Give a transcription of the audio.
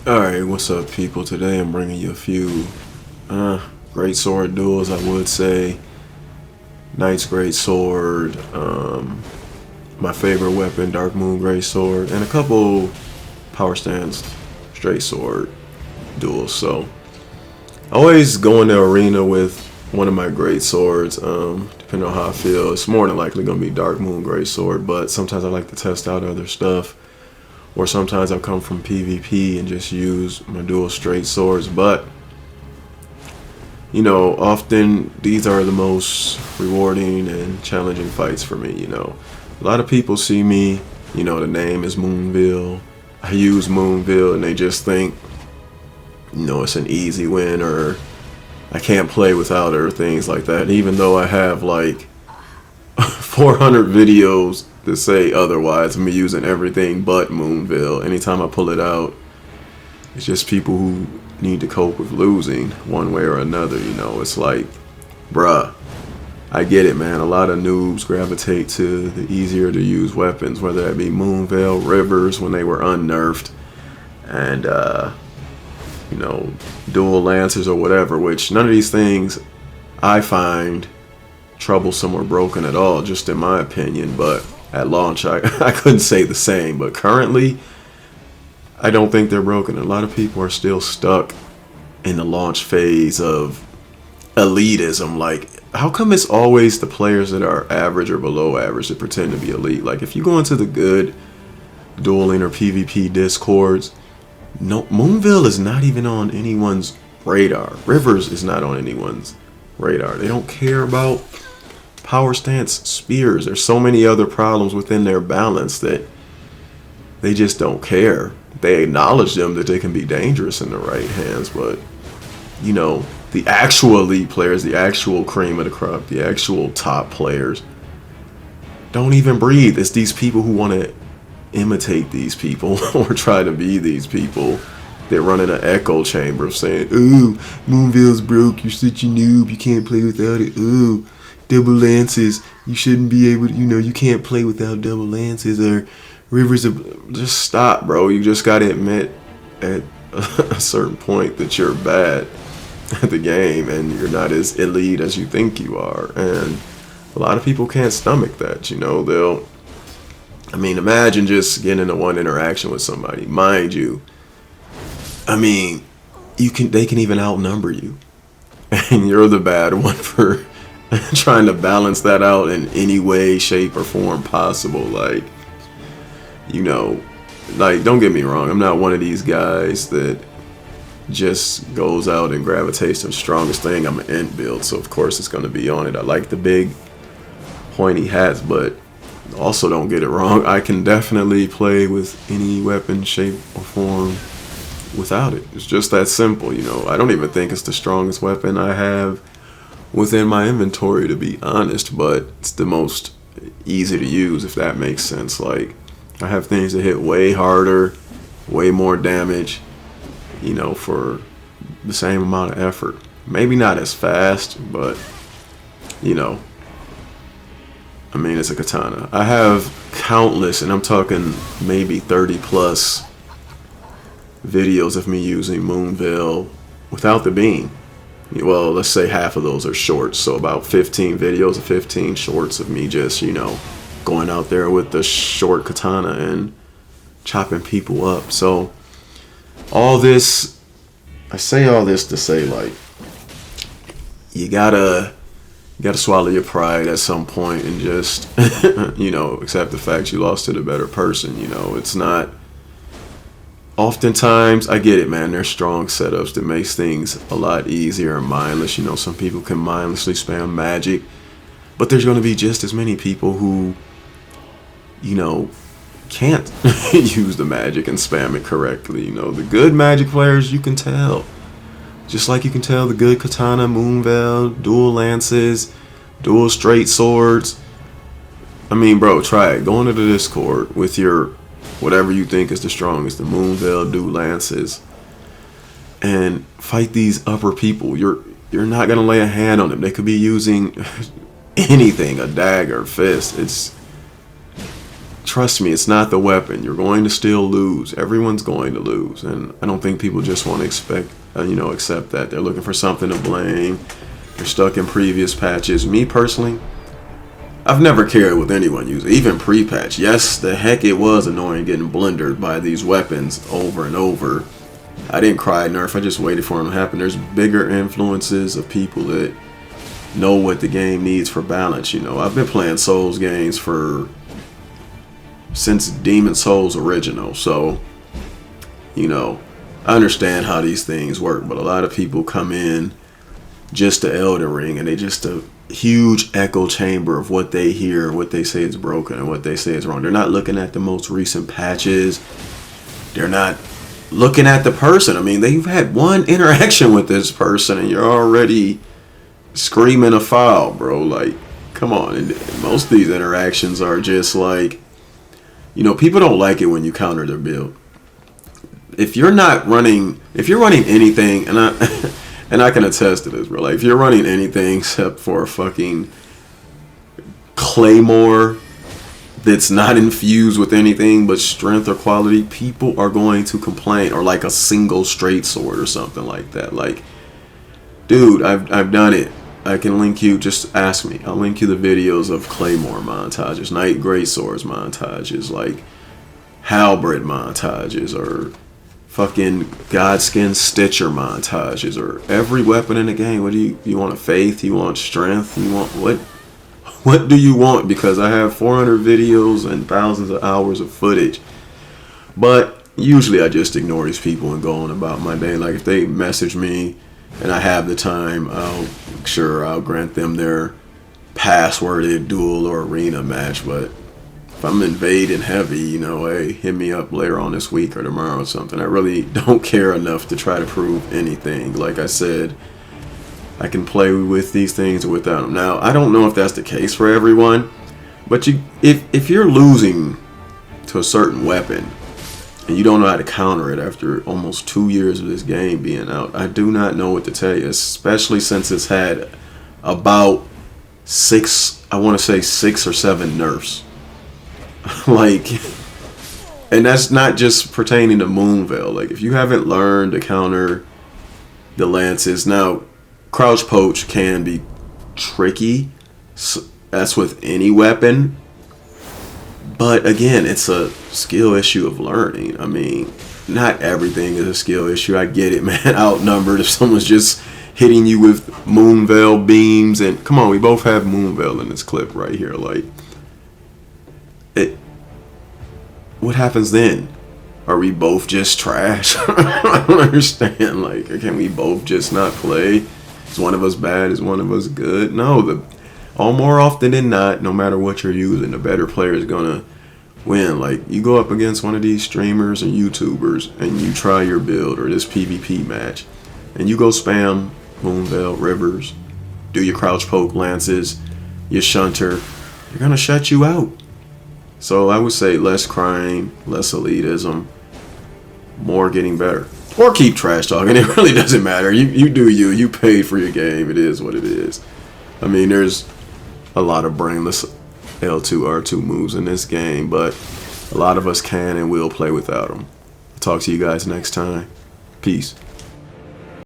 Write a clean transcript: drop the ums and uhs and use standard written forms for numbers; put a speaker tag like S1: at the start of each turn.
S1: Alright, what's up, people? Today I'm bringing you a few greatsword duels, I would say. Knight's greatsword, my favorite weapon, Dark Moon greatsword, and a couple power stance straight sword duels. So, I always go in the arena with one of my greatswords, depending on how I feel. It's more than likely going to be Dark Moon greatsword, but sometimes I like to test out other stuff. Or sometimes I'll come from PvP and just use my dual straight swords. But, often these are the most rewarding and challenging fights for me, A lot of people see me, the name is Moonville. I use Moonville and they just think, it's an easy win or I can't play without her or things like that. Even though I have like 400 videos to say otherwise. I'm using everything but Moonville. Anytime I pull it out, it's just people who need to cope with losing one way or another. It's like, bruh, I get it, man. A lot of noobs gravitate to the easier to use weapons, whether that be Moonville, Rivers when they were unnerfed, and dual lancers or whatever. Which none of these things I find troublesome or broken at all, just in my opinion. But at launch, I couldn't say the same, but currently, I don't think they're broken. A lot of people are still stuck in the launch phase of elitism. Like, how come it's always the players that are average or below average that pretend to be elite? Like, if you go into the good dueling or PvP discords, no, Moonville is not even on anyone's radar. Rivers is not on anyone's radar. They don't care about power stance spears. There's so many other problems within their balance that they just don't care. They acknowledge them that they can be dangerous in the right hands, but the actual elite players, the actual cream of the crop, the actual top players don't even breathe. It's these people who want to imitate these people or try to be these people that run in an echo chamber of saying, "Ooh, Moonville's broke, you're such a noob, you can't play without it. Ooh, double lances, you shouldn't be able to, you can't play without double lances," or Rivers of... Just stop, bro. You just gotta admit at a certain point that you're bad at the game and you're not as elite as you think you are. And a lot of people can't stomach that. Imagine just getting into one interaction with somebody. Mind you, they can even outnumber you, and you're the bad one for trying to balance that out in any way, shape, or form possible. Like, don't get me wrong, I'm not one of these guys that just goes out and gravitates to the strongest thing. I'm an int build, so of course it's going to be on it. I like the big pointy hats, but also don't get it wrong, I can definitely play with any weapon, shape, or form without it. It's just that simple. I don't even think it's the strongest weapon I have within my inventory, to be honest, but it's the most easy to use, if that makes sense. Like, I have things that hit way harder, way more damage, for the same amount of effort. Maybe not as fast, but it's a katana. I have countless, and I'm talking maybe 30 plus videos of me using Moonville without the beam. Well, let's say half of those are shorts, so about 15 videos of 15 shorts of me just, going out there with the short katana and chopping people up. So I say all this to say, like, you gotta swallow your pride at some point and just accept the fact you lost to the better person. It's not... Oftentimes, I get it, man, there's strong setups that makes things a lot easier and mindless. Some people can mindlessly spam magic, but there's going to be just as many people who can't use the magic and spam it correctly. The good magic players, you can tell. Just like you can tell the good katana, Moonville, dual lances, dual straight swords. Bro, try it. Go into the Discord with your whatever you think is the strongest, the Moonville, dual lances, and fight these upper people. You're not gonna lay a hand on them. They could be using anything, a dagger, fist. trust me, it's not the weapon. You're going to still lose. Everyone's going to lose, and I don't think people just want to accept that. They're looking for something to blame. They're stuck in previous patches. Me personally, I've never cared with anyone using, even pre-patch. Yes, the heck it was annoying getting blendered by these weapons over and over. I didn't cry nerf, I just waited for them to happen. There's bigger influences of people that know what the game needs for balance. I've been playing Souls games since Demon Souls original, so I understand how these things work. But a lot of people come in just to Elden Ring, and they just a huge echo chamber of what they hear, what they say is broken, and what they say is wrong. They're not looking at the most recent patches. They're not looking at the person. I mean, they've had one interaction with this person, and you're already screaming a foul, bro. Like, come on. And most of these interactions are just like, people don't like it when you counter their build. If you're running anything, and I can attest to this, bro. Like, if you're running anything except for a fucking claymore that's not infused with anything but strength or quality, people are going to complain. Or like a single straight sword or something like that. Like, dude, I've done it. I can link you, just ask me. I'll link you the videos of claymore montages, knight greatswords montages, like halberd montages, or fucking Godskin Stitcher montages, or every weapon in the game. What do you want? A faith? You want strength? You want what? What do you want? Because I have 400 videos and thousands of hours of footage. But usually I just ignore these people and go on about my day. Like, if they message me and I have the time, I'll grant them their passworded duel or arena match. But if I'm invading heavy, hey, hit me up later on this week or tomorrow or something. I really don't care enough to try to prove anything. Like I said, I can play with these things or without them. Now, I don't know if that's the case for everyone, but if you're losing to a certain weapon and you don't know how to counter it after almost 2 years of this game being out, I do not know what to tell you, especially since it's had about 6 or 7 nerfs. Like, and that's not just pertaining to Moonveil. Like, if you haven't learned to counter the lances, now crouch poach can be tricky. So that's with any weapon. But again, it's a skill issue of learning. I mean, not everything is a skill issue. I get it, man. Outnumbered if someone's just hitting you with Moonveil beams. And come on, we both have Moonveil in this clip right here. Like, what happens then? Are we both just trash? I don't understand. Like, can we both just not play? Is one of us bad? Is one of us good? No, more often than not, no matter what you're using, the better player is gonna win. Like, you go up against one of these streamers and YouTubers and you try your build or this PvP match and you go spam Moonveil, Rivers, do your crouch poke lances, your shunter, they're gonna shut you out. So I would say less crying, less elitism, more getting better. Or keep trash talking. It really doesn't matter. You do you. You paid for your game. It is what it is. I mean, there's a lot of brainless L2, R2 moves in this game, but a lot of us can and will play without them. Talk to you guys next time. Peace.